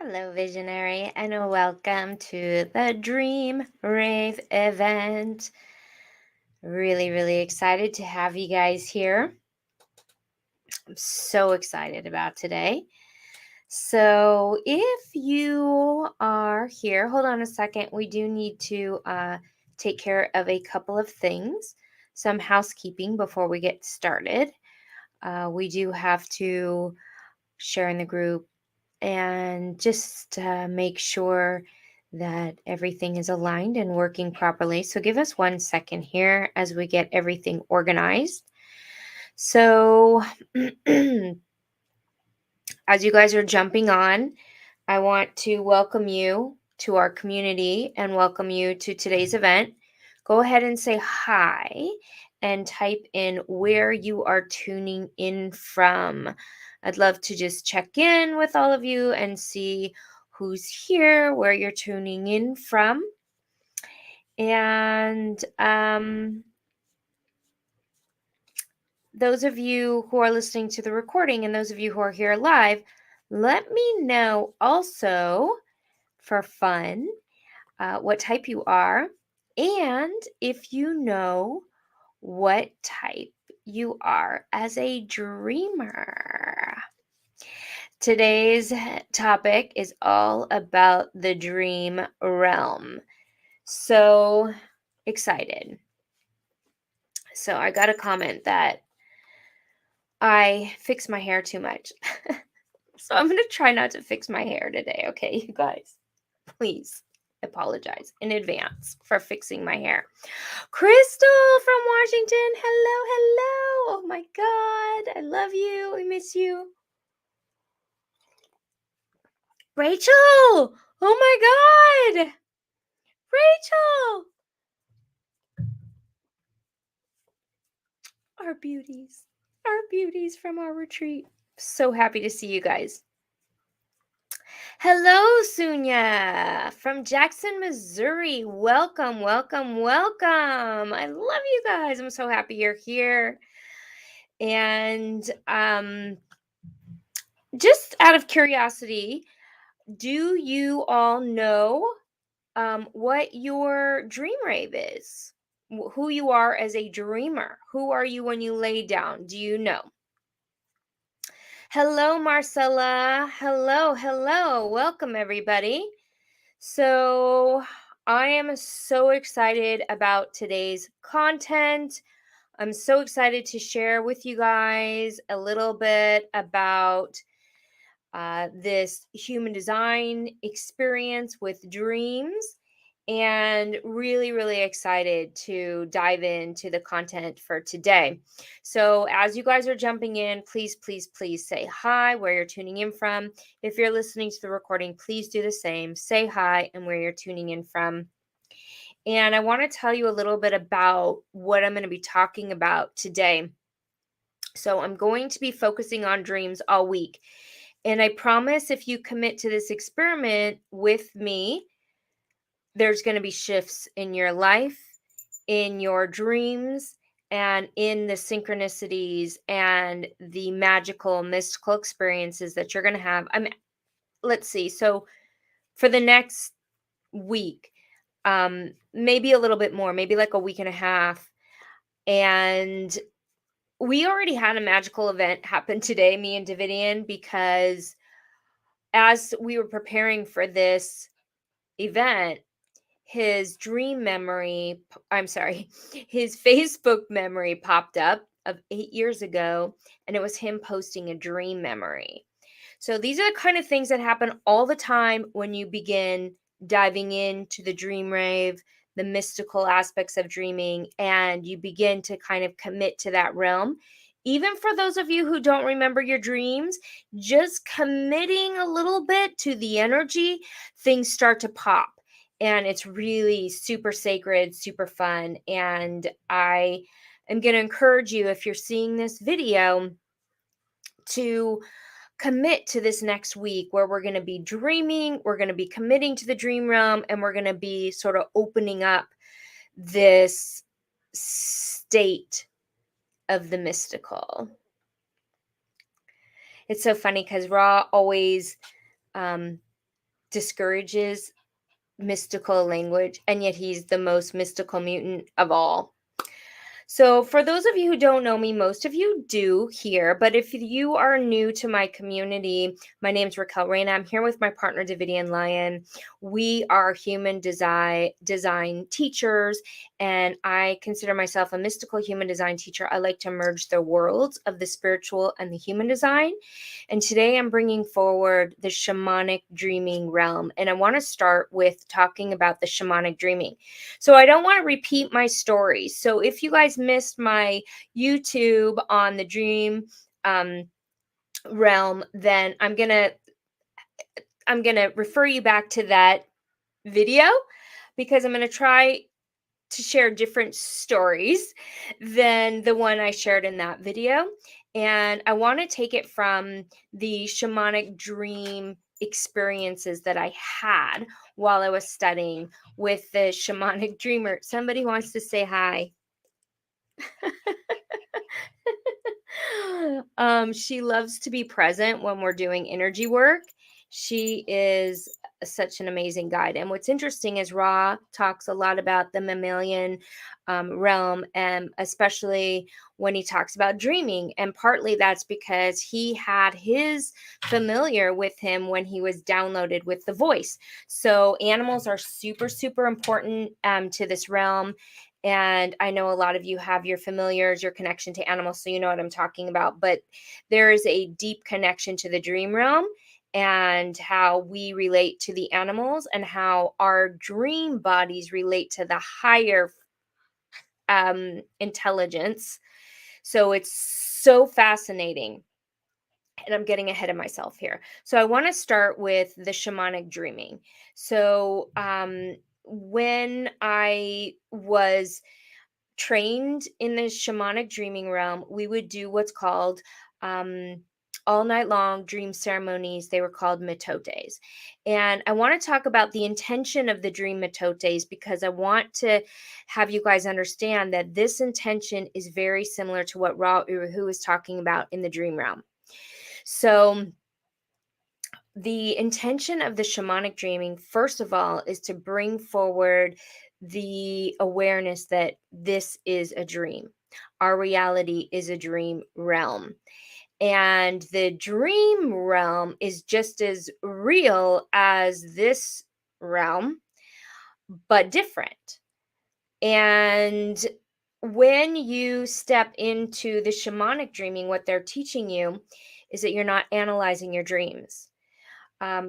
Hello, Visionary, and welcome to the Dream Rave event. Really, really excited to have you guys here. I'm so excited about today. So, if you are here, hold on a second. We do need to take care of a couple of things, some housekeeping before we get started. We do have to share in the group and just make sure that everything is aligned and working properly. So give us 1 second here as we get everything organized. So as you guys are jumping on, I want to welcome you to our community and welcome you to today's event. Go ahead and say hi and type in where you are tuning in from. I'd love to just check in with all of you and see who's here, where you're tuning in from. And those of you who are listening to the recording and those of you who are here live, let me know also for fun what type you are and if you know what type you are as a dreamer. Today's topic is all about the dream realm. So excited. So I got a comment that I fix my hair too much. So I'm going to try not to fix my hair today, okay, you guys? Please apologize in advance for fixing my hair. Crystal from Washington, hello, hello. Oh my God, I love you. I miss you. Rachel, oh my God. Rachel. Our beauties from our retreat. So happy to see you guys. Hello, Sunya from Jackson, Missouri. Welcome, welcome, welcome. I love you guys. I'm so happy you're here. And just out of curiosity, do you all know what your dream rave is? Who you are as a dreamer? Who are you when you lay down? Do you know? Hello, Marcella. Hello, hello. Welcome, everybody. So, I am so excited about today's content. I'm so excited to share with you guys a little bit about this human design experience with dreams, and really, really excited to dive into the content for today. So, as you guys are jumping in, please, please, please say hi, where you're tuning in from. If you're listening to the recording, please do the same. Say hi and where you're tuning in from. And I want to tell you a little bit about what I'm going to be talking about today. So, I'm going to be focusing on dreams all week. And I promise if you commit to this experiment with me, there's going to be shifts in your life, in your dreams, and in the synchronicities and the magical, mystical experiences that you're going to have. Let's see. So for the next week, maybe a little bit more, maybe like a week and a half. And we already had a magical event happen today, me and Davidian, because as we were preparing for this event, his his Facebook memory popped up of 8 years ago, and it was him posting a dream memory. So these are the kind of things that happen all the time when you begin diving into the dream rave, the mystical aspects of dreaming, and you begin to kind of commit to that realm. Even for those of you who don't remember your dreams, just committing a little bit to the energy, things start to pop. And it's really super sacred, super fun. And I am going to encourage you, if you're seeing this video, to commit to this next week where we're going to be dreaming, we're going to be committing to the dream realm, and we're going to be sort of opening up this state of the mystical. It's so funny because Ra always discourages mystical language, and yet he's the most mystical mutant of all. So, for those of you who don't know me, most of you do here, but if you are new to my community, my name's Raquel. I'm here with my partner, Davidian Lion. We are human design teachers, and I consider myself a mystical human design teacher. I like to merge the worlds of the spiritual and the human design. And today I'm bringing forward the shamanic dreaming realm. And I want to start with talking about the shamanic dreaming. So I don't want to repeat my story. So if you guys missed my YouTube on the dream realm, then I'm gonna refer you back to that video, because I'm gonna try to share different stories than the one I shared in that video. And I want to take it from the shamanic dream experiences that I had while I was studying with the shamanic dreamer. Somebody wants to say hi. She loves to be present when we're doing energy work. She is such an amazing guide. And what's interesting is Ra talks a lot about the mammalian realm, and especially when he talks about dreaming. And partly that's because he had his familiar with him when he was downloaded with the voice. So animals are super, super important to this realm. And I know a lot of you have your familiars, your connection to animals, so you know what I'm talking about. But there is a deep connection to the dream realm and how we relate to the animals and how our dream bodies relate to the higher intelligence. So it's so fascinating. And I'm getting ahead of myself here. So I want to start with the shamanic dreaming. So when I was trained in the shamanic dreaming realm, we would do what's called um, all night long dream ceremonies. They were called MITOTEs. And I want to talk about the intention of the dream MITOTEs, because I want to have you guys understand that this intention is very similar to what Ra Uru is talking about in the dream realm. So the intention of the shamanic dreaming, first of all, is to bring forward the awareness that this is a dream. Our reality is a dream realm. And the dream realm is just as real as this realm, but different. And when you step into the shamanic dreaming, what they're teaching you is that you're not analyzing your dreams.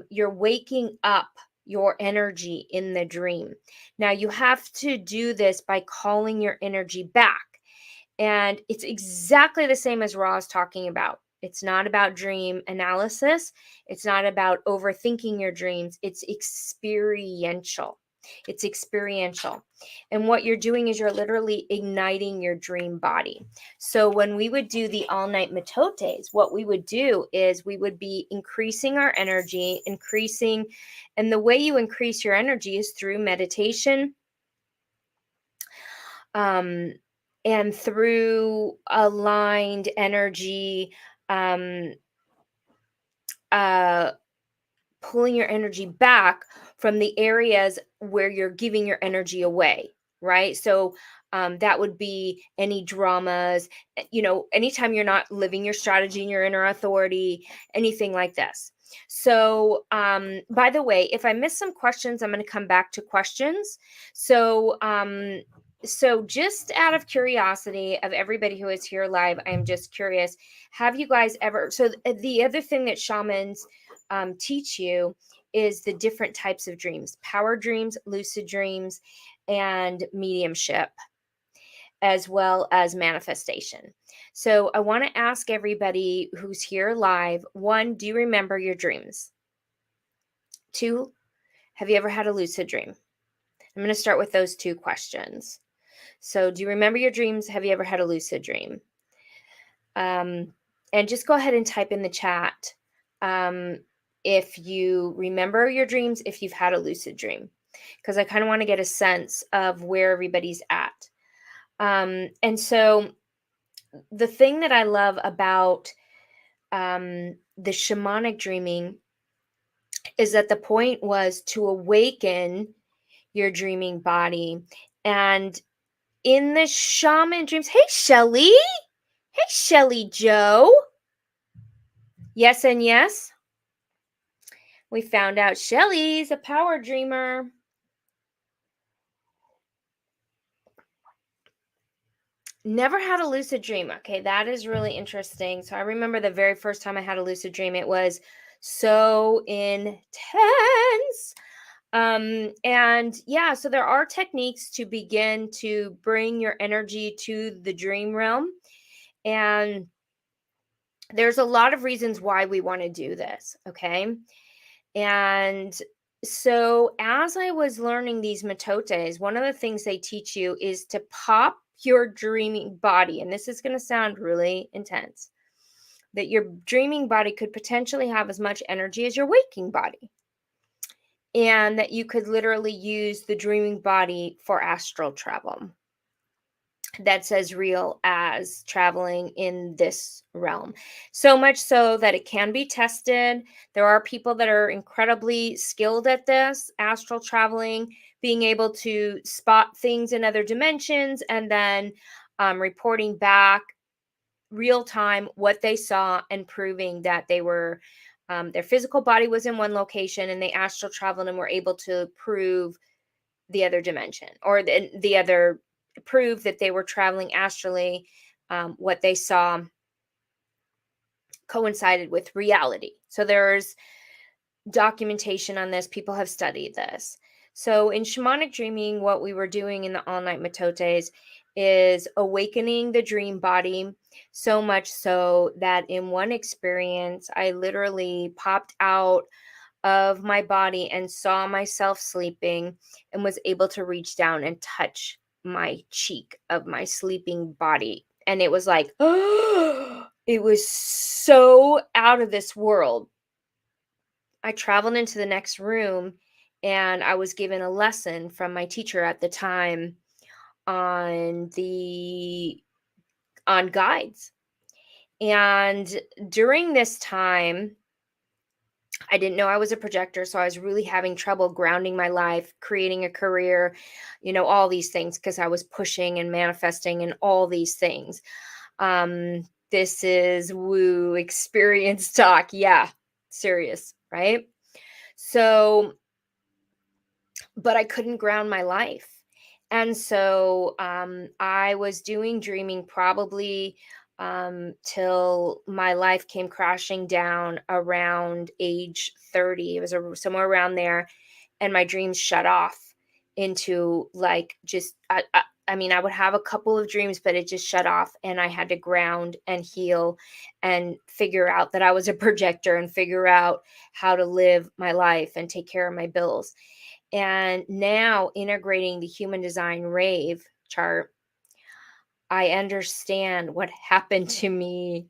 You're waking up your energy in the dream. Now, you have to do this by calling your energy back. And it's exactly the same as Ra is talking about. It's not about dream analysis. It's not about overthinking your dreams. It's experiential. It's experiential. And what you're doing is you're literally igniting your dream body. So when we would do the all night mitotes, what we would do is we would be increasing our energy, and the way you increase your energy is through meditation, and through aligned energy, um, uh, pulling your energy back from the areas where you're giving your energy away, right? So that would be any dramas, anytime you're not living your strategy and your inner authority, anything like this. So, by the way, if I miss some questions, I'm going to come back to questions. So just out of curiosity of everybody who is here live, I'm just curious, have you guys ever, so the other thing that shamans teach you is the different types of dreams: power dreams, lucid dreams, and mediumship, as well as manifestation. So I want to ask everybody who's here live, one, do you remember your dreams? Two, have you ever had a lucid dream? I'm going to start with those two questions. So do you remember your dreams? Have you ever had a lucid dream? And just go ahead and type in the chat if you remember your dreams, if you've had a lucid dream, because I kind of want to get a sense of where everybody's at. And so the thing that I love about the shamanic dreaming is that the point was to awaken your dreaming body. And in the shaman dreams, hey, Shelly. Hey, Shelly Joe. Yes and yes. We found out Shelly's a power dreamer. Never had a lucid dream. Okay, that is really interesting. So I remember the very first time I had a lucid dream, it was so intense. And yeah, so there are techniques to begin to bring your energy to the dream realm. And there's a lot of reasons why we want to do this. Okay. And so as I was learning these MITOTEs, one of the things they teach you is to pop your dreaming body. And this is going to sound really intense, that your dreaming body could potentially have as much energy as your waking body. And that you could literally use the dreaming body for astral travel. That's as real as traveling in this realm. So much so that it can be tested. There are people that are incredibly skilled at this, astral traveling, being able to spot things in other dimensions and then reporting back real time what they saw and proving that they were their physical body was in one location and they astral traveled and were able to prove the other dimension, or the other, prove that they were traveling astrally. What they saw coincided with reality. So there's documentation on this. People have studied this. So in shamanic dreaming, what we were doing in the all night mitotes is awakening the dream body, so much so that in one experience, I literally popped out of my body and saw myself sleeping and was able to reach down and touch my cheek of my sleeping body. And it was like, it was so out of this world. I traveled into the next room and I was given a lesson from my teacher at the time on guides. And during this time, I didn't know I was a projector, so I was really having trouble grounding my life, creating a career, all these things, because I was pushing and manifesting and all these things. This is woo experience talk. Yeah, serious, right? So, but I couldn't ground my life. And so I was doing dreaming probably till my life came crashing down around age 30. It was somewhere around there. And my dreams shut off into like just, I mean, I would have a couple of dreams, but it just shut off. And I had to ground and heal and figure out that I was a projector and figure out how to live my life and take care of my bills. And now integrating the Human Design Rave chart, I understand what happened to me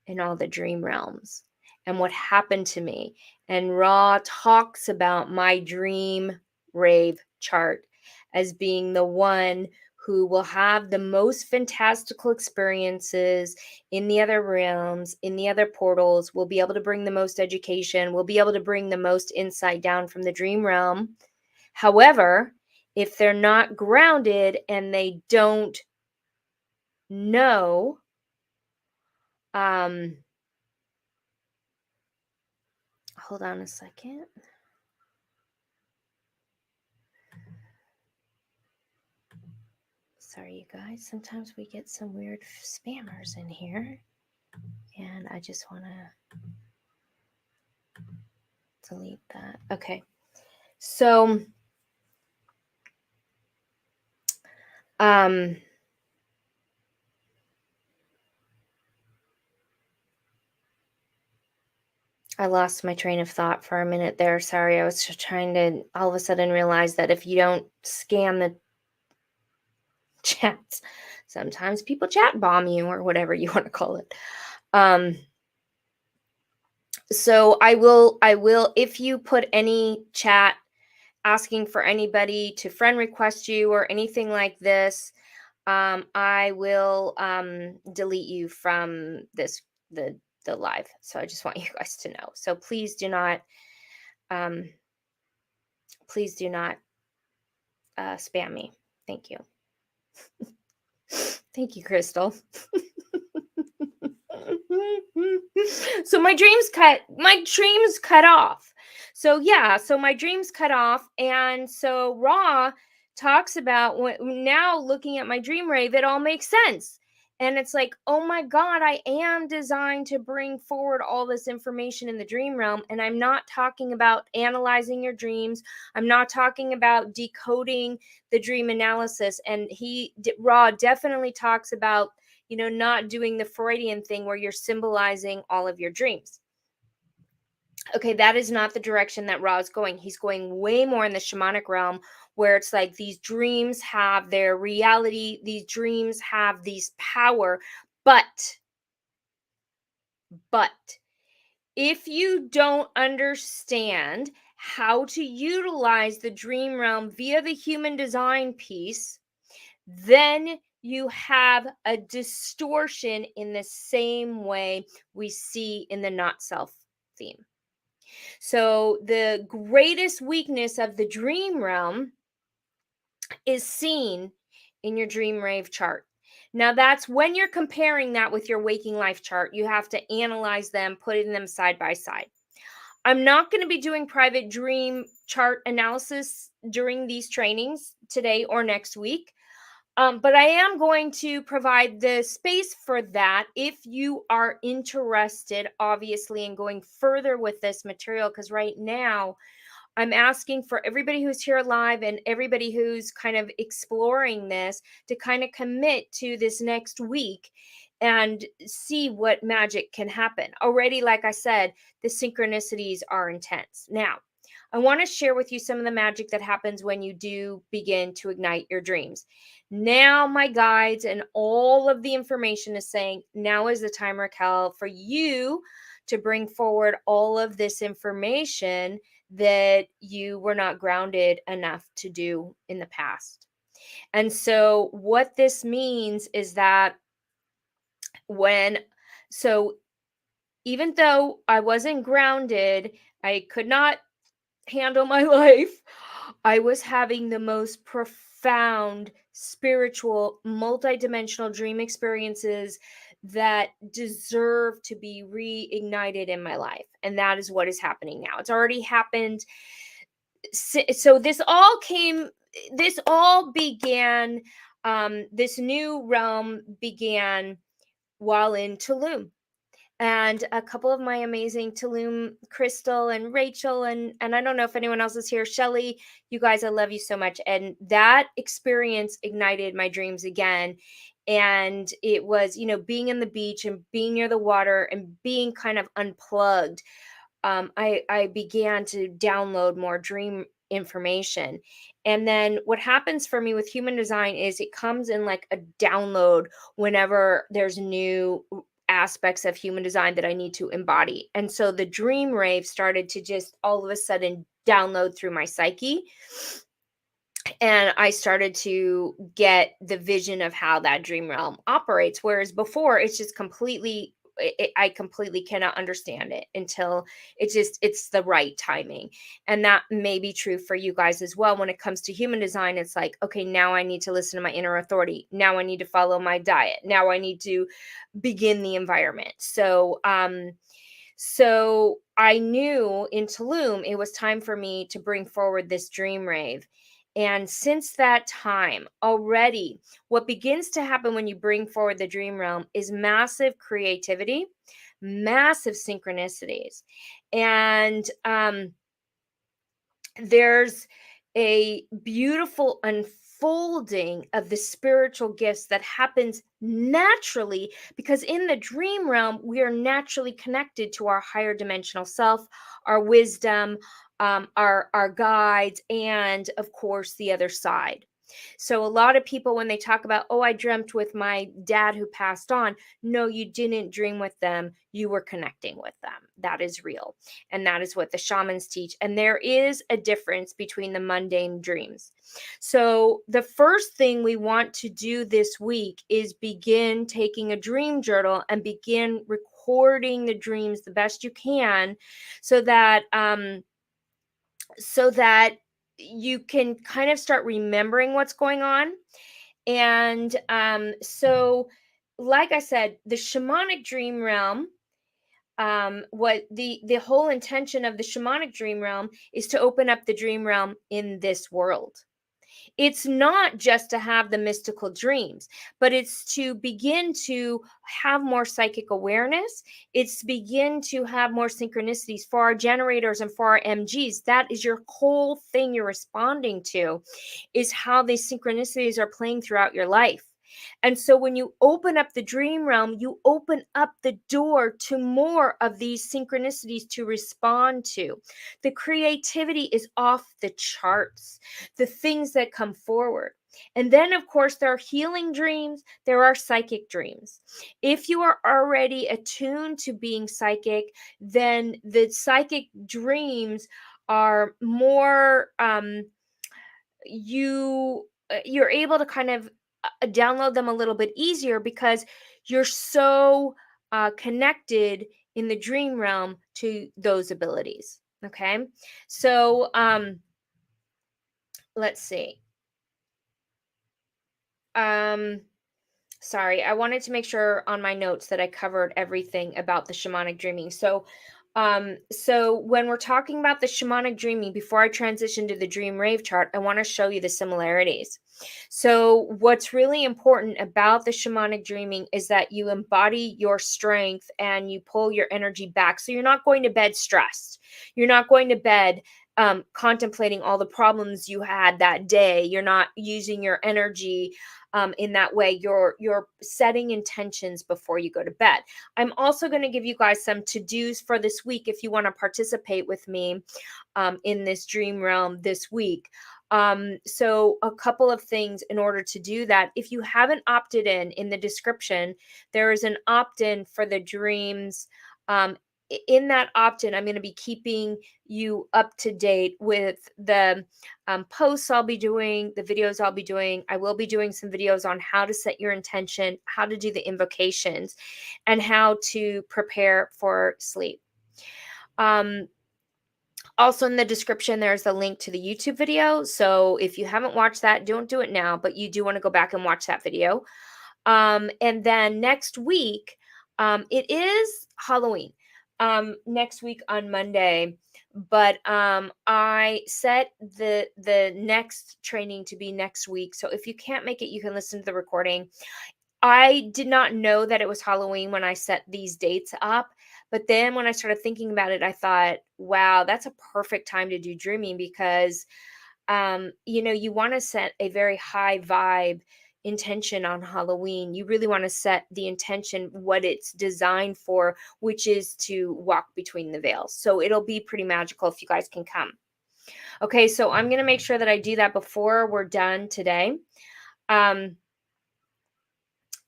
in all the dream realms and what happened to me. And Ra talks about my dream rave chart as being the one who will have the most fantastical experiences in the other realms, in the other portals, will be able to bring the most education, will be able to bring the most insight down from the dream realm. However, if they're not grounded and they don't know, hold on a second. Sorry, you guys. Sometimes we get some weird spammers in here, and I just want to delete that. Okay. So, I lost my train of thought for a minute there. Sorry, I was just trying to all of a sudden realize that if you don't scan the chats, sometimes people chat bomb you or whatever you want to call it. So I will, if you put any chat asking for anybody to friend request you or anything like this, I will delete you from the live. So I just want you guys to know. So please do not Please do not spam me. Thank you. Thank you, Crystal. So my dreams cut off. So yeah, so my dreams cut off, and so Ra talks about now looking at my dream rave, it all makes sense. And it's like, oh my God, I am designed to bring forward all this information in the dream realm. And I'm not talking about analyzing your dreams. I'm not talking about decoding the dream analysis. And Ra definitely talks about, not doing the Freudian thing where you're symbolizing all of your dreams. Okay, that is not the direction that Ra is going. He's going way more in the shamanic realm, where it's like these dreams have their reality, these dreams have these power, but if you don't understand how to utilize the dream realm via the human design piece, then you have a distortion in the same way we see in the not self theme. So, the greatest weakness of the dream realm is seen in your dream rave chart. Now, that's when you're comparing that with your waking life chart, you have to analyze them, putting them side by side. I'm not going to be doing private dream chart analysis during these trainings today or next week. But I am going to provide the space for that if you are interested, obviously, in going further with this material. Because right now, I'm asking for everybody who's here live and everybody who's kind of exploring this to kind of commit to this next week and see what magic can happen. Already, like I said, the synchronicities are intense. Now, I want to share with you some of the magic that happens when you do begin to ignite your dreams. Now, my guides and all of the information is saying, now is the time, Raquel, for you to bring forward all of this information that you were not grounded enough to do in the past. And so, what this means is that even though I wasn't grounded, I could not handle my life, I was having the most profound spiritual, multidimensional dream experiences that deserve to be reignited in my life. And that is what is happening now. It's already happened. So this all began, this new realm began while in Tulum. And a couple of my amazing Tulum, Crystal and Rachel, and I don't know if anyone else is here, Shelly, you guys, I love you so much. And that experience ignited my dreams again. And it was, being in the beach and being near the water and being kind of unplugged. I began to download more dream information. And then what happens for me with human design is it comes in like a download whenever there's new aspects of human design that I need to embody. And so the dream rave started to just all of a sudden download through my psyche. And I started to get the vision of how that dream realm operates. Whereas before, it's just I completely cannot understand it until it's the right timing. And that may be true for you guys as well. When it comes to human design, it's like, okay, now I need to listen to my inner authority. Now I need to follow my diet. Now I need to begin the environment. So I knew in Tulum, it was time for me to bring forward this dream rave. And since that time, already, what begins to happen when you bring forward the dream realm is massive creativity, massive synchronicities. And there's a beautiful unfolding of the spiritual gifts that happens naturally, because in the dream realm, we are naturally connected to our higher dimensional self, our wisdom, our guides, and of course, the other side. So a lot of people, when they talk about, oh, I dreamt with my dad who passed on, no, you didn't dream with them. You were connecting with them. That is real. And that is what the shamans teach. And there is a difference between the mundane dreams. So the first thing we want to do this week is begin taking a dream journal and begin recording the dreams the best you can, so that so that you can kind of start remembering what's going on. And so, like I said, the shamanic dream realm, what the whole intention of the shamanic dream realm is to open up the dream realm in this world. It's not just to have the mystical dreams, but it's to begin to have more psychic awareness. It's to begin to have more synchronicities for our generators and for our MGs. That is your whole thing you're responding to, is how these synchronicities are playing throughout your life. And so when you open up the dream realm, you open up the door to more of these synchronicities to respond to. The creativity is off the charts, the things that come forward. And then, of course, there are healing dreams, there are psychic dreams. If you are already attuned to being psychic, then the psychic dreams are more, you're able to kind of download them a little bit easier because you're so connected in the dream realm to those abilities. Okay, so let's see. Um, Sorry, I wanted to make sure on my notes that I covered everything about the shamanic dreaming. So when we're talking about the shamanic dreaming, before I transition to the dream rave chart, I want to show you the similarities. So what's really important about the shamanic dreaming is that you embody your strength and you pull your energy back. So you're not going to bed stressed. You're not going to bed contemplating all the problems you had that day. You're not using your energy in that way. You're setting intentions before you go to bed. I'm also going to give you guys some to-dos for this week if you want to participate with me in this dream realm this week. So a couple of things in order to do that. If you haven't opted in the description, there is an opt-in for the dreams. In that opt-in, I'm going to be keeping you up to date with the posts I'll be doing, the videos I'll be doing. I will be doing some videos on how to set your intention, how to do the invocations, and how to prepare for sleep. Also in the description, there's a link to the YouTube video. So if you haven't watched that, don't do it now, but you do want to go back and watch that video. And then next week, it is Halloween. Next week on Monday, but I set the next training to be next week. So if you can't make it, you can listen to the recording. I did not know that it was Halloween when I set these dates up. But then when I started thinking about it, I thought, wow, that's a perfect time to do dreaming because, you want to set a very high vibe intention on Halloween. You really want to set the intention, what it's designed for, which is to walk between the veils. So it'll be pretty magical if you guys can come. Okay, so I'm going to make sure that I do that before we're done today.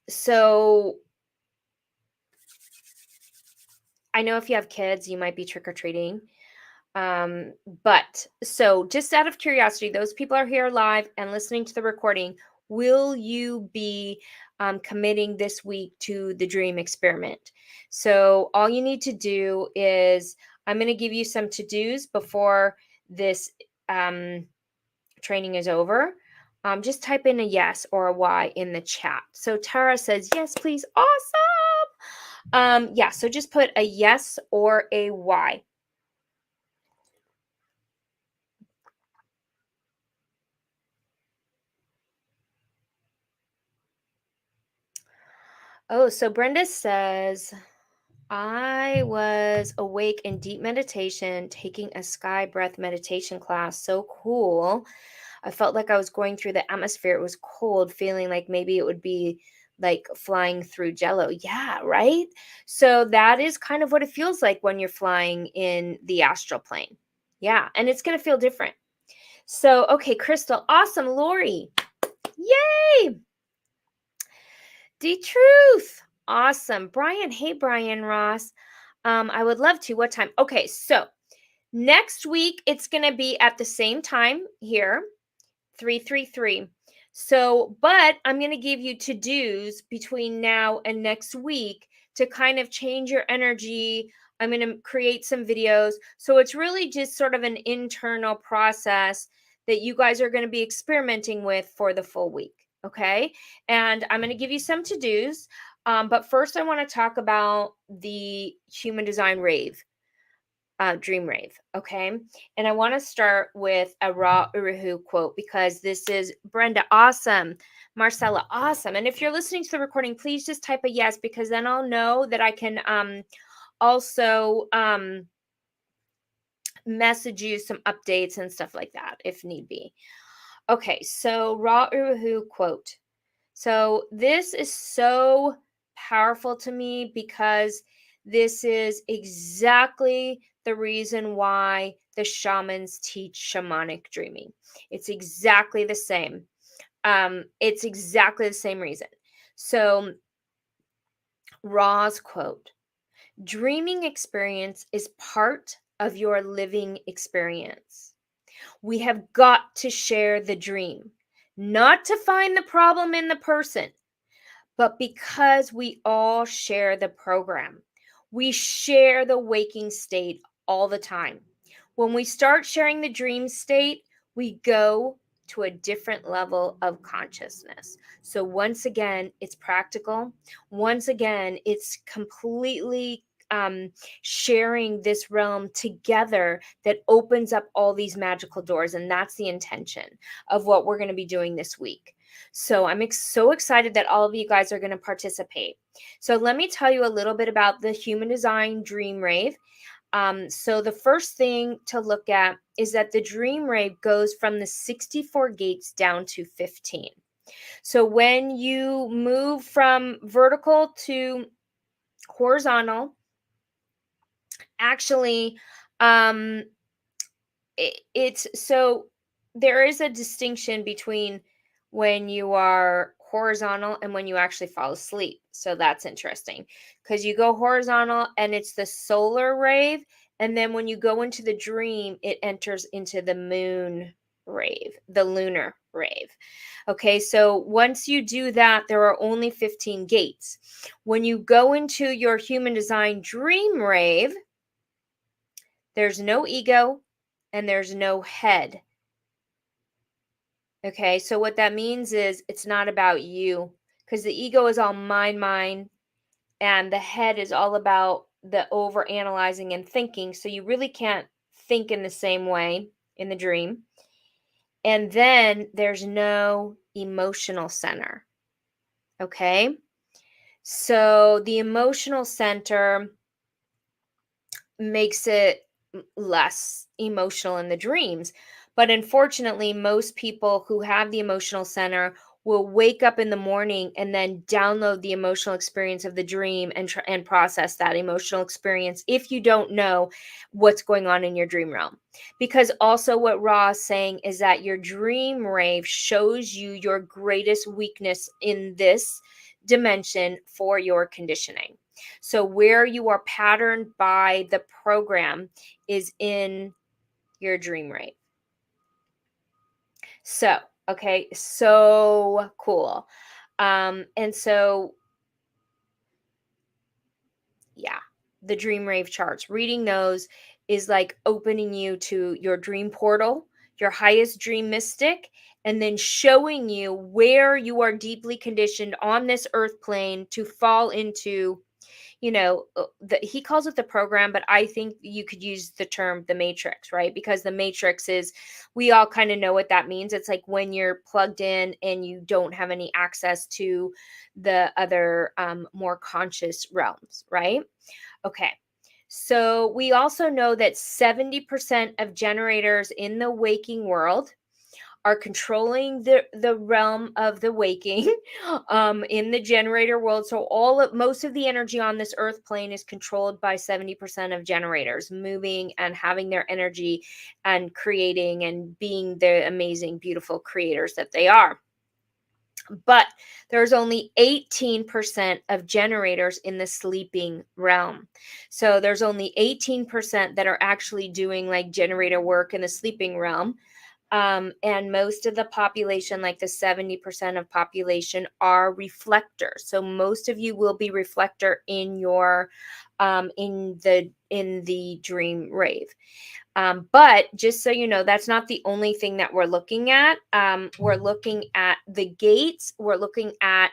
So I know if you have kids, you might be trick-or-treating. But so just out of curiosity, those people are here live and listening to the recording. Will you be committing this week to the dream experiment? So all you need to do is I'm going to give you some to-dos before this training is over. Just type in a yes or a Y in the chat. So Tara says, yes, please. Awesome. Yeah, so just put a yes or a Y. Oh, so Brenda says, I was awake in deep meditation, taking a sky breath meditation class. So cool. I felt like I was going through the atmosphere. It was cold, feeling like maybe it would be like flying through jello. Yeah, right? So that is kind of what it feels like when you're flying in the astral plane. Yeah, and it's going to feel different. So, okay, Crystal, awesome. Lori, yay! D-Truth. Awesome. Brian. Hey, Brian Ross. I would love to. What time? Okay, so next week it's going to be at the same time here, 333. So, but I'm going to give you to-dos between now and next week to kind of change your energy, I'm going to create some videos. So it's really just sort of an internal process that you guys are going to be experimenting with for the full week. Okay. And I'm going to give you some to dos. But first, I want to talk about the Human Design Rave. Dream Rave, okay? And I want to start with a Ra Uruhu quote because this is Brenda, awesome. Marcella, awesome. And if you're listening to the recording, please just type a yes because then I'll know that I can also message you some updates and stuff like that if need be. Okay, so Ra Uruhu quote. So this is so powerful to me because this is exactly the reason why the shamans teach shamanic dreaming. It's exactly the same. It's exactly the same reason. So Ra's quote, dreaming experience is part of your living experience. We have got to share the dream, not to find the problem in the person, but because we all share the program. We share the waking state all the time. When we start sharing the dream state, we go to a different level of consciousness. So, once again, it's practical. Once again, it's completely sharing this realm together that opens up all these magical doors. And that's the intention of what we're going to be doing this week. So I'm so excited that all of you guys are going to participate. So let me tell you a little bit about the Human Design Dream Rave. So the first thing to look at is that the Dream Rave goes from the 64 gates down to 15. So when you move from vertical to horizontal, actually, it's so there is a distinction between when you are horizontal and when you actually fall asleep. So that's interesting because you go horizontal and it's the solar rave. And then when you go into the dream, it enters into the moon rave, the lunar rave. Okay, so once you do that, there are only 15 gates. When you go into your human design dream rave, there's no ego and there's no head. Okay, so what that means is it's not about you because the ego is all mine, and the head is all about the over analyzing and thinking. So you really can't think in the same way in the dream. And then there's no emotional center. Okay, so the emotional center makes it less emotional in the dreams. But unfortunately, most people who have the emotional center will wake up in the morning and then download the emotional experience of the dream and process that emotional experience if you don't know what's going on in your dream realm. Because also what Ra is saying is that your dream rave shows you your greatest weakness in this dimension for your conditioning. So where you are patterned by the program is in your dream rate. So, okay, so cool. And so, yeah, the dream rave charts, reading those is like opening you to your dream portal, your highest dream mystic, and then showing you where you are deeply conditioned on this earth plane to fall into, he calls it the program, but I think you could use the term the matrix, right? Because the matrix is, we all kind of know what that means. It's like when you're plugged in and you don't have any access to the other more conscious realms, right? Okay. So we also know that 70% of generators in the waking world are controlling the realm of the waking in the generator world. So most of the energy on this earth plane is controlled by 70% of generators moving and having their energy and creating and being the amazing, beautiful creators that they are. But there's only 18% of generators in the sleeping realm. So there's only 18% that are actually doing like generator work in the sleeping realm. And most of the population, like the 70% of population, are reflectors. So most of you will be reflector in your in the dream rave. But just so you know, that's not the only thing that we're looking at. We're looking at the gates. We're looking at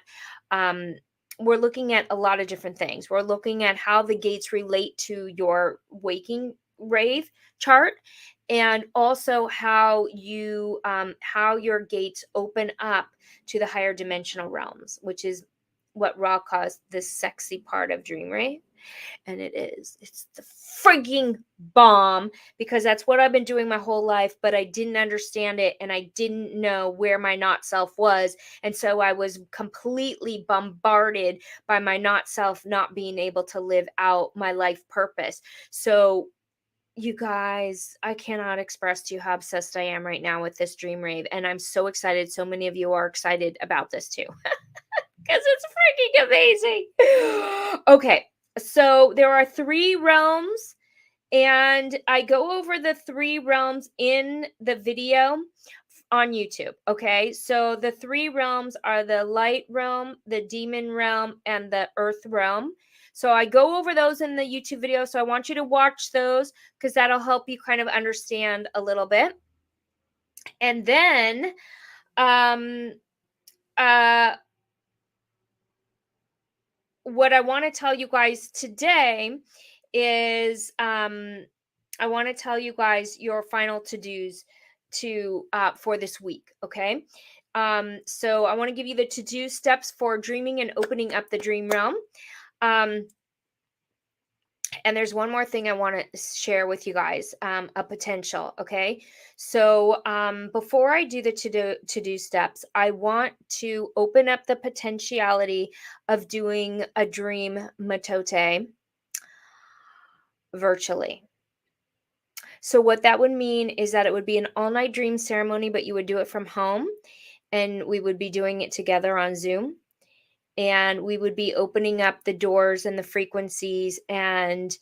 a lot of different things. We're looking at how the gates relate to your waking rave chart, and also how your gates open up to the higher dimensional realms, which is what Ra calls the sexy part of dream rave. And it's the frigging bomb, because that's what I've been doing my whole life, but I didn't understand it, and I didn't know where my not self was. And so I was completely bombarded by my not self not being able to live out my life purpose. So you guys, I cannot express to you how obsessed I am right now with this dream rave, and I'm so excited. So many of you are excited about this too, because it's freaking amazing. Okay, so there are 3 realms, and I go over the 3 realms in the video on YouTube. Okay, so the 3 realms are the light realm, the demon realm, and the earth realm. So I go over those in the YouTube video. So I want you to watch those, because that'll help you kind of understand a little bit. And then what I want to tell you guys today is I want to tell you guys your final to-dos for this week. Okay. So I want to give you the to-do steps for dreaming and opening up the dream realm. And there's one more thing I want to share with you guys, a potential. Okay. So before I do the to-do steps, I want to open up the potentiality of doing a dream MITOTE virtually. So what that would mean is that it would be an all-night dream ceremony, but you would do it from home, and we would be doing it together on Zoom. And we would be opening up the doors and the frequencies, and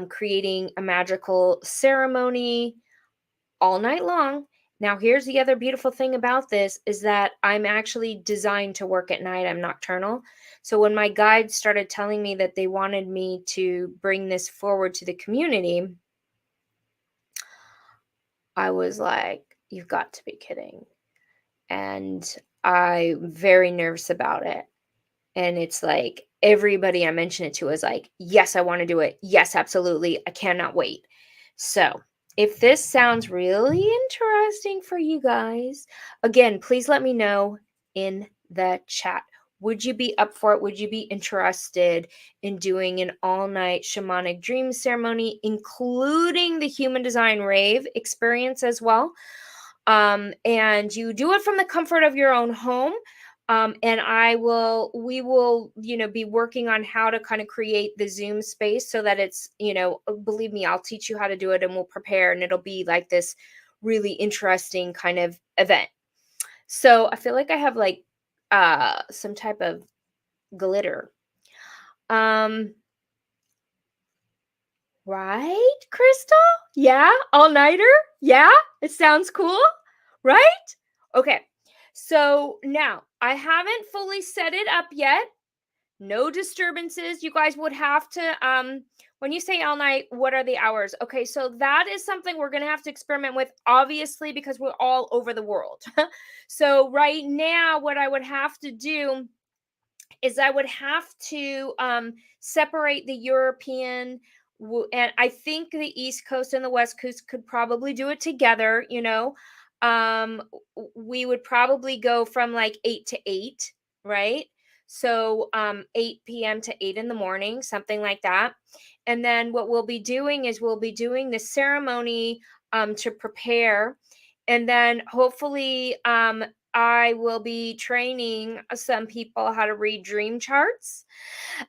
creating a magical ceremony all night long. Now, here's the other beautiful thing about this is that I'm actually designed to work at night. I'm nocturnal. So when my guides started telling me that they wanted me to bring this forward to the community, I was like, you've got to be kidding. And I'm very nervous about it. And it's like everybody I mention it to is like, yes, I want to do it. Yes, absolutely. I cannot wait. So if this sounds really interesting for you guys, again, please let me know in the chat. Would you be up for it? Would you be interested in doing an all-night shamanic dream ceremony, including the Human Design Rave experience as well? And you do it from the comfort of your own home. And we will, be working on how to kind of create the Zoom space so that it's, believe me, I'll teach you how to do it, and we'll prepare, and it'll be like this really interesting kind of event. So I feel like I have like some type of glitter. Right, Crystal? Yeah, all-nighter? Yeah, it sounds cool, right? Okay. So now I haven't fully set it up yet. No disturbances. You guys would have to when you say all night, what are the hours? Okay, so that is something we're going to have to experiment with, obviously, because we're all over the world. So right now what I would have to do is I would have to separate the European, and I think the East Coast and the West Coast could probably do it together. We would probably go from like 8 to 8, right? So 8 p.m. to 8 in the morning, something like that. And then what we'll be doing is we'll be doing the ceremony to prepare. And then hopefully I will be training some people how to read dream charts.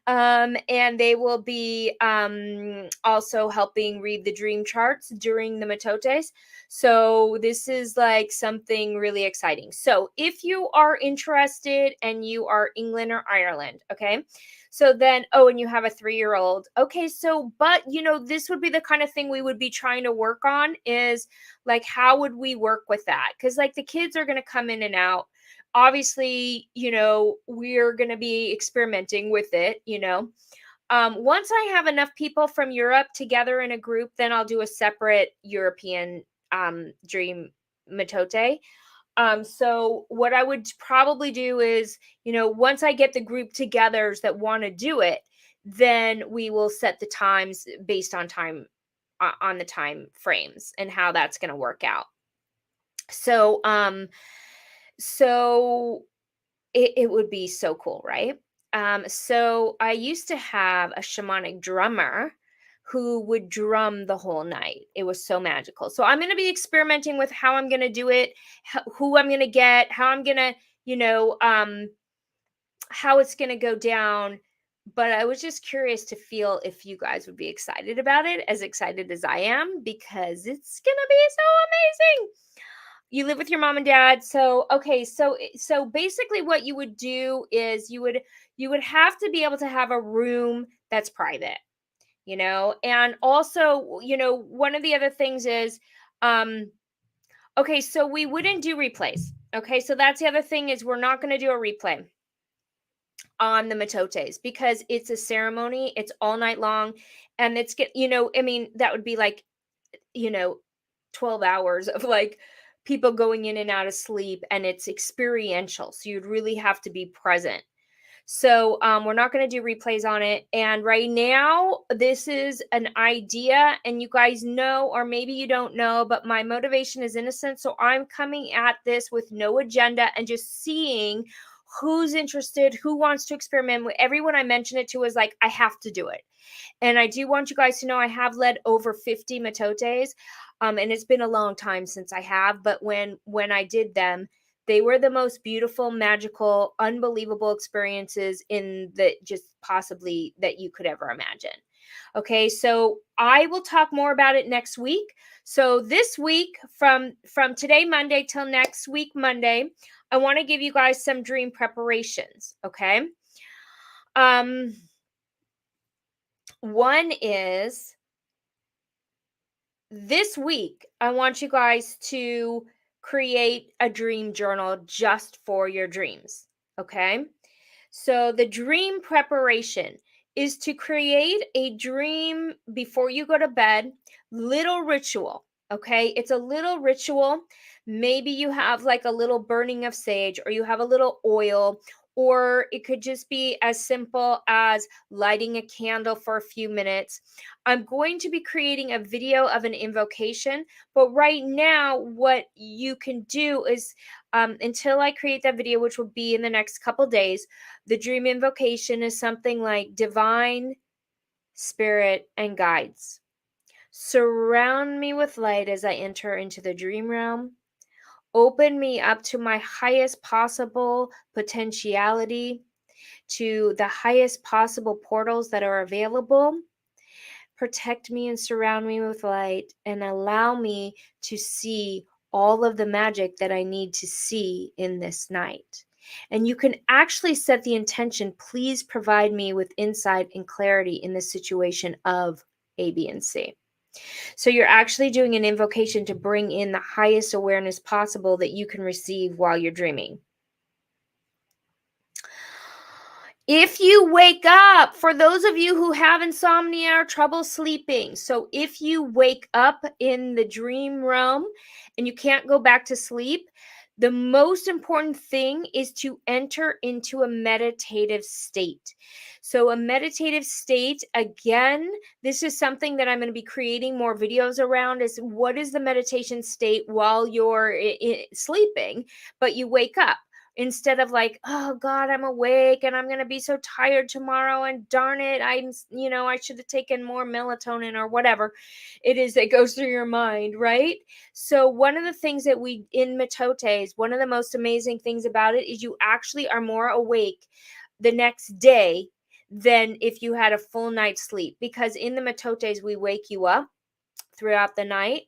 And they will be also helping read the dream charts during the MITOTEs. So this is like something really exciting. So if you are interested and you are England or Ireland, okay, So then, oh, and you have a 3-year-old. Okay, so, but this would be the kind of thing we would be trying to work on, is like, how would we work with that? Because like the kids are going to come in and out. Obviously, we're going to be experimenting with it. Once I have enough people from Europe together in a group, then I'll do a separate European dream MITOTE. So what I would probably do is, once I get the group togethers that want to do it, then we will set the times based on on the time frames and how that's going to work out. So, so it would be so cool, right? So I used to have a shamanic drummer who would drum the whole night. It was so magical. So I'm going to be experimenting with how I'm going to do it, who I'm going to get, how I'm going to, how it's going to go down. But I was just curious to feel if you guys would be excited about it, as excited as I am, because it's going to be so amazing. You live with your mom and dad. So, okay. So basically what you would do is you would have to be able to have a room that's private, and also, one of the other things is, okay, so we wouldn't do replays. Okay. So that's the other thing, is we're not going to do a replay on the mitotes, because it's a ceremony. It's all night long. And I mean, that would be like, 12 hours of like people going in and out of sleep, and it's experiential. So you'd really have to be present. So we're not going to do replays on it. And right now, this is an idea, and you guys know, or maybe you don't know, but my motivation is innocent. So I'm coming at this with no agenda and just seeing who's interested, who wants to experiment. Everyone I mention it to is like, I have to do it. And I do want you guys to know I have led over 50 mitotes, and it's been a long time since I have. But when I did them, they were the most beautiful, magical, unbelievable experiences in the just possibly that you could ever imagine. Okay, so I will talk more about it next week. So this week, from today Monday till next week Monday, I want to give you guys some dream preparations. Okay. One is, this week, I want you guys to create a dream journal just for your dreams. Okay. So the dream preparation is to create a dream before you go to bed, little ritual. Okay. It's a little ritual. Maybe you have like a little burning of sage, or you have a little oil, or it could just be as simple as lighting a candle for a few minutes. I'm going to be creating a video of an invocation, but right now, what you can do is, until I create that video, which will be in the next couple days, the dream invocation is something like: divine, spirit, and guides, surround me with light as I enter into the dream realm. Open me up to my highest possible potentiality, to the highest possible portals that are available. Protect me and surround me with light, and allow me to see all of the magic that I need to see in this night. And you can actually set the intention: please provide me with insight and clarity in this situation of A, B, and C. So you're actually doing an invocation to bring in the highest awareness possible that you can receive while you're dreaming. If you wake up, for those of you who have insomnia or trouble sleeping, so if you wake up in the dream realm and you can't go back to sleep, the most important thing is to enter into a meditative state. So a meditative state, again, this is something that I'm going to be creating more videos around, is what is the meditation state while you're sleeping, but you wake up. Instead of like, oh God, I'm awake and I'm going to be so tired tomorrow, and darn it, I should have taken more melatonin, or whatever it is that goes through your mind, right? So one of the things that we, in mitotes, one of the most amazing things about it is you actually are more awake the next day than if you had a full night's sleep, because in the mitotes, we wake you up throughout the night,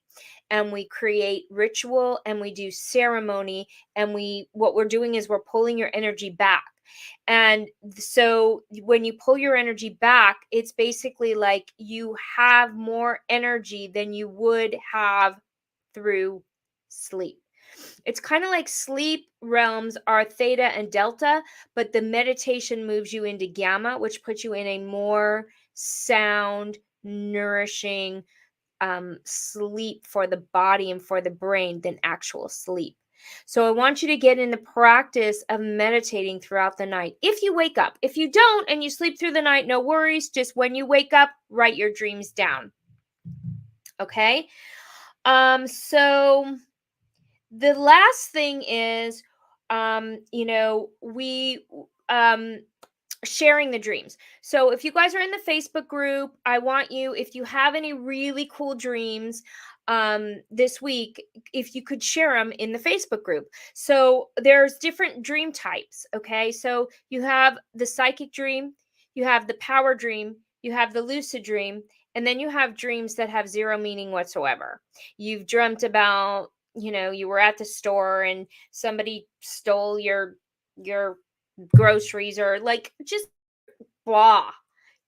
and we create ritual, and we do ceremony, and what we're doing is we're pulling your energy back. And so when you pull your energy back, it's basically like you have more energy than you would have through sleep. It's kind of like sleep realms are theta and delta, but the meditation moves you into gamma, which puts you in a more sound, nourishing sleep for the body and for the brain than actual sleep. So I want you to get in the practice of meditating throughout the night. If you wake up, if you don't and you sleep through the night, no worries. Just when you wake up, write your dreams down. Okay. So the last thing is, we sharing the dreams. So if you guys are in the Facebook group, I want you, if you have any really cool dreams this week, if you could share them in the Facebook group. So there's different dream types. Okay, so you have the psychic dream, you have the power dream, you have the lucid dream, and then you have dreams that have zero meaning whatsoever. You've dreamt about, you were at the store and somebody stole your groceries, or like just blah.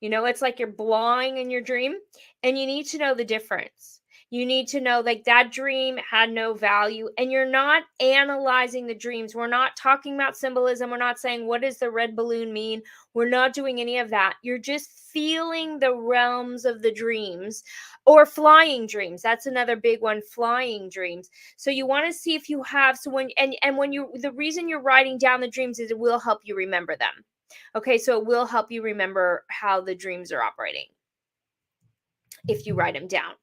It's like you're blawing in your dream, and you need to know the difference. You need to know, like, that dream had no value, and you're not analyzing the dreams. We're not talking about symbolism. We're not saying, what does the red balloon mean? We're not doing any of that. You're just feeling the realms of the dreams, or flying dreams. That's another big one, flying dreams. So you want to see if you have, so when, and when you, the reason you're writing down the dreams is it will help you remember them. Okay, so it will help you remember how the dreams are operating if you write them down.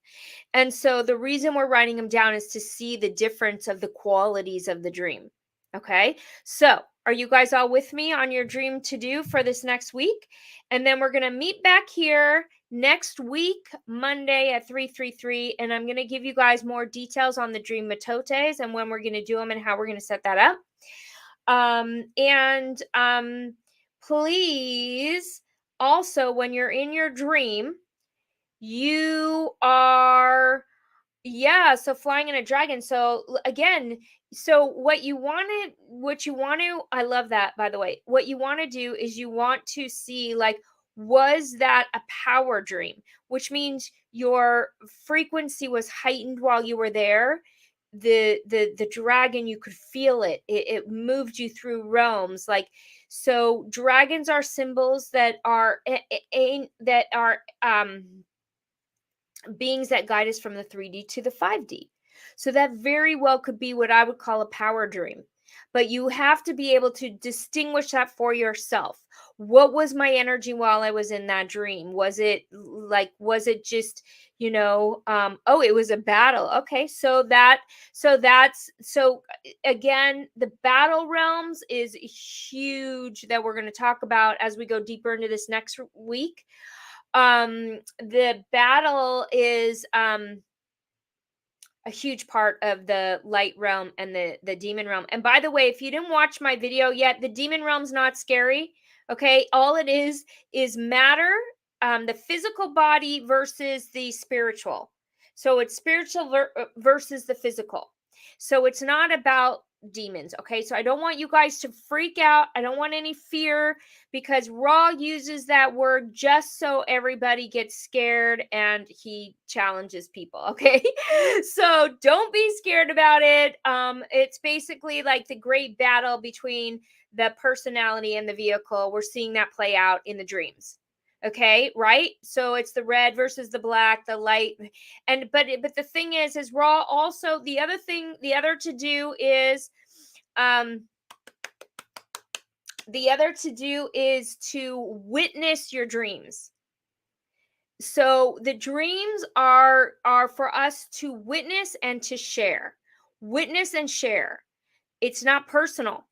And so the reason we're writing them down is to see the difference of the qualities of the dream. Okay, so are you guys all with me on your dream to do for this next week? And then we're going to meet back here next week, Monday at 3:33. And I'm going to give you guys more details on the dream MITOTEs and when we're going to do them and how we're going to set that up. Please, also, when you're in your dream, you are, so flying in a dragon. So again, so what you want to, I love that, by the way. What you want to do is you want to see, like, was that a power dream, which means your frequency was heightened while you were there. The dragon, you could feel it moved you through realms, like, so dragons are symbols that are beings that guide us from the 3D to the 5D. So that very well could be what I would call a power dream. But you have to be able to distinguish that for yourself. What was my energy while I was in that dream? Was it just, oh, it was a battle. Okay, so again, the battle realms is huge, that we're going to talk about as we go deeper into this next week. The battle is a huge part of the light realm and the demon realm. And by the way, if you didn't watch my video yet, the demon realm's not scary. Okay, all it is matter, the physical body versus the spiritual. So it's spiritual versus the physical. So it's not about demons. Okay, so I don't want you guys to freak out. I don't want any fear, because Ra uses that word just so everybody gets scared and he challenges people. Okay, so don't be scared about it. It's basically like the great battle between the personality and the vehicle. We're seeing that play out in the dreams. Okay, right? So it's the red versus the black, the light. And but the thing is Ra also, the other to do is to witness your dreams. So the dreams are for us to witness and to share. Witness and share. It's not personal.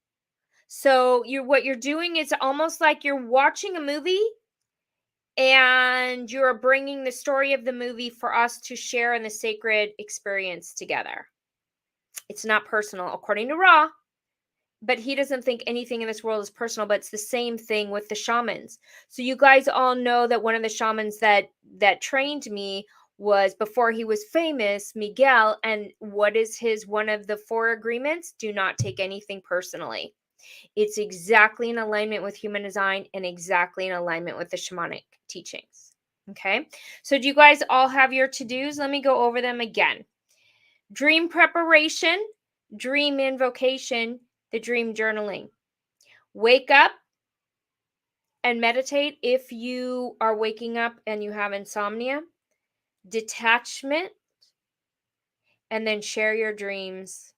So what you're doing is almost like you're watching a movie and you're bringing the story of the movie for us to share in the sacred experience together. It's not personal, according to Ra. But he doesn't think anything in this world is personal, but it's the same thing with the shamans. So you guys all know that one of the shamans that trained me was, before he was famous, Miguel. And what is one of the 4 agreements? Do not take anything personally. It's exactly in alignment with human design and exactly in alignment with the shamanic teachings. Okay. So do you guys all have your to-dos? Let me go over them again. Dream preparation, dream invocation, the dream journaling. Wake up and meditate if you are waking up and you have insomnia. Detachment, and then share your dreams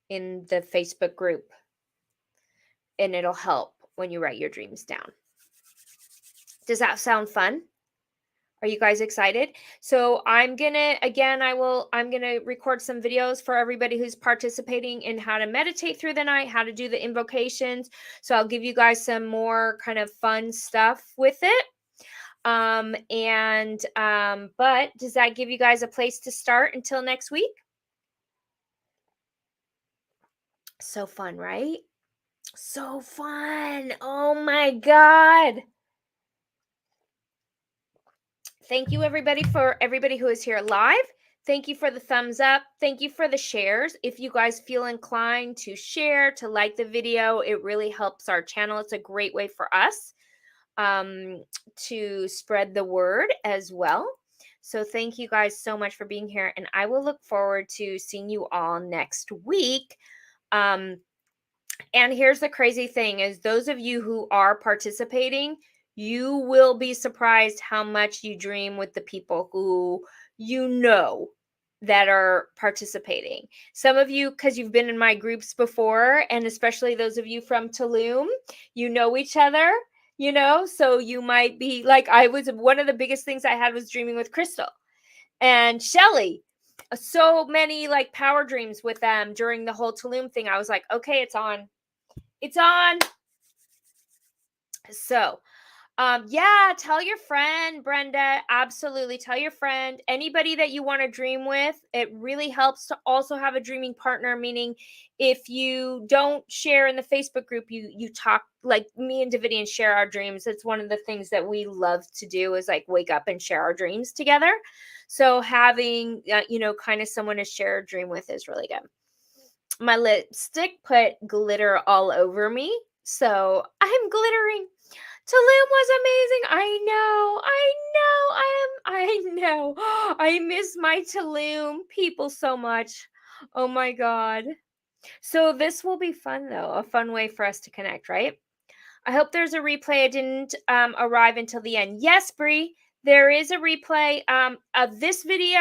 in the Facebook group. And it'll help when you write your dreams down. Does that sound fun? Are you guys excited? So I'm gonna record some videos for everybody who's participating in how to meditate through the night, how to do the invocations. So I'll give you guys some more kind of fun stuff with it. But does that give you guys a place to start until next week? So fun, right? So fun. Oh my God. Thank you everybody who is here live. Thank you for the thumbs up. Thank you for the shares. If you guys feel inclined to share, to like the video, it really helps our channel. It's a great way for us to spread the word as well. So thank you guys so much for being here. And I will look forward to seeing you all next week. And here's the crazy thing is those of you who are participating, you will be surprised how much you dream with the people who you know that are participating. Some of you, because you've been in my groups before, and especially those of you from Tulum, you know each other, so you might be like, one of the biggest things I had was dreaming with Crystal and Shelly. So many like power dreams with them during the whole Tulum thing. I was like, okay, it's on. It's on. So, yeah, tell your friend, Brenda. Absolutely. Tell your friend, anybody that you want to dream with. It really helps to also have a dreaming partner, meaning if you don't share in the Facebook group, you talk, like me and Davidian share our dreams. It's one of the things that we love to do is like wake up and share our dreams together. So having, kind of someone to share a dream with is really good. My lipstick put glitter all over me, so I'm glittering. Tulum was amazing. I know. I miss my Tulum people so much. Oh my God. So this will be fun though, a fun way for us to connect, right? I hope there's a replay. I didn't arrive until the end. Yes, Bree, there is a replay of this video.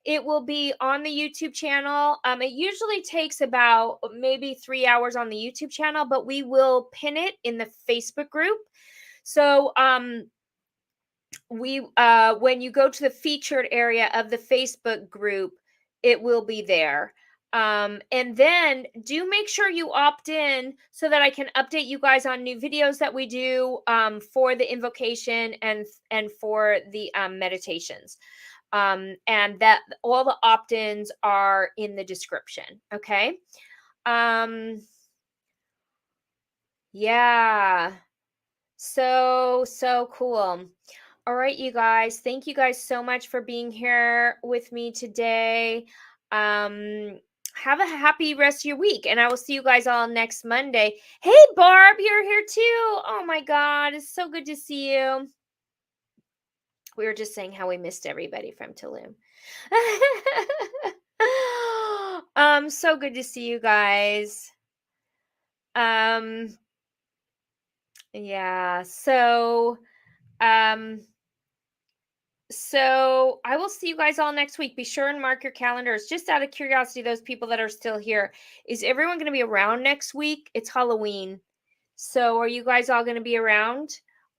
It will be on the YouTube channel. It usually takes about maybe 3 hours on the YouTube channel, but we will pin it in the Facebook group. So when you go to the featured area of the Facebook group, it will be there. And then do make sure you opt in so that I can update you guys on new videos that we do for the invocation and for the meditations. And that all the opt-ins are in the description. Okay. Yeah. So cool. All right, you guys. Thank you guys so much for being here with me today. Have a happy rest of your week, and I will see you guys all next Monday. Hey, Barb, you're here too. Oh my God, it's so good to see you. We were just saying how we missed everybody from Tulum. So good to see you guys. Yeah, so I will see you guys all next week. Be sure and mark your calendars. Just out of curiosity, those people that are still here, is everyone going to be around next week? It's Halloween. So are you guys all going to be around,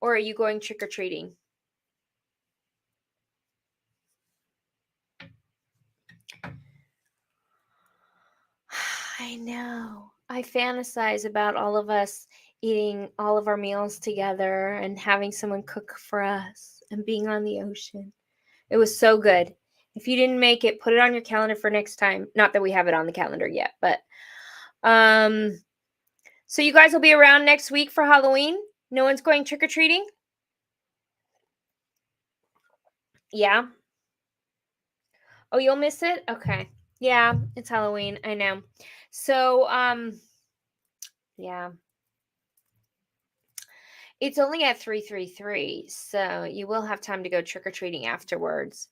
or are you going trick-or-treating? I know. I fantasize about all of us eating all of our meals together and having someone cook for us and being on the ocean. It was so good. If you didn't make it, put it on your calendar for next time. Not that we have it on the calendar yet, but so you guys will be around next week for Halloween? No one's going trick-or-treating? Yeah. Oh, you'll miss it? Okay. Yeah, it's Halloween. I know. So, Yeah. It's only at 3:33, so you will have time to go trick-or-treating afterwards.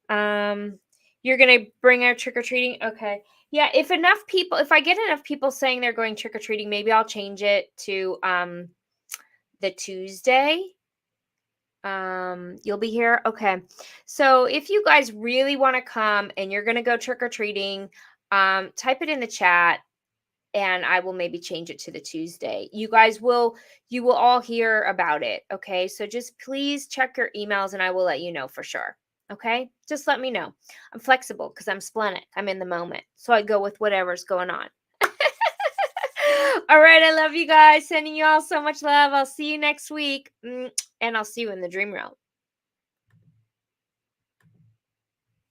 Um, you're gonna bring out trick-or-treating? Okay. Yeah, if I get enough people saying they're going trick-or-treating, maybe I'll change it to the Tuesday. You'll be here? Okay. So if you guys really want to come and you're gonna go trick-or-treating, type it in the chat and I will maybe change it to the Tuesday. You will all hear about it, okay? So just please check your emails and I will let you know for sure. Okay? Just let me know. I'm flexible because I'm splenic. I'm in the moment. So I go with whatever's going on. All right, I love you guys. Sending you all so much love. I'll see you next week. And I'll see you in the dream realm.